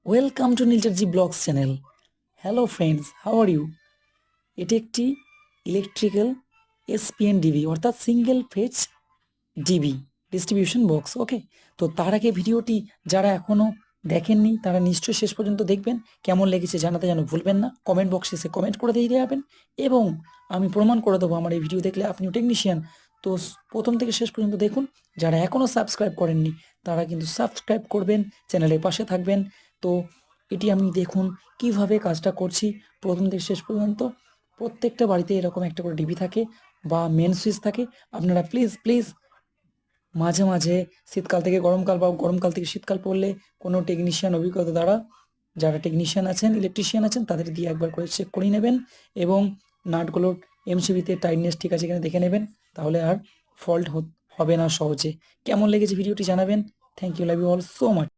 Welcome to Nilcharji blogs channel. Hello friends, how are you? এটি একটি electrical SPN DB অর্থাৎ single phase DB distribution box. Okay, তো তার আগে ভিডিওটি যারা এখনও দেখেননি তারা নিশ্চয়ই শেষ পর্যন্ত দেখবেন। কেমন লেগেছে জানাতে যেন ভুলবেন না, কমেন্ট বক্সে এসে কমেন্ট করে দিয়ে যাবেন এবং আমি প্রমাণ করে দেবো আমার এই ভিডিও দেখলে আপনিও টেকনিশিয়ান। তো প্রথম থেকে শেষ পর্যন্ত দেখুন। যারা এখনও সাবস্ক্রাইব করেননি তারা কিন্তু সাবস্ক্রাইব করবেন, চ্যানেলের পাশে থাকবেন। তো এটি আমি দেখুন কিভাবে কাজটা করছি প্রথম থেকে শেষ পর্যন্ত। প্রত্যেকটা বাড়িতে এরকম একটা করে ডিবি থাকে বা মেন সুইচ থাকে। আপনারা প্লিজ প্লিজ মাঝে মাঝে শীতকাল থেকে গরমকাল বা গরমকাল থেকে শীতকাল পড়লে কোনো টেকনিশিয়ান অভিজ্ঞতা দ্বারা, যারা টেকনিশিয়ান আছেন, ইলেকট্রিশিয়ান আছেন, তাদের দিয়ে একবার করে চেক করে নেবেন এবং নাটগুলোর এমসিবিতে টাইটনেস ঠিক আছে কিনা দেখে নেবেন। তাহলে আর ফল্ট হবে না সহজে। কেমন লেগেছে ভিডিওটি জানাবেন। Thank you, love you all so much.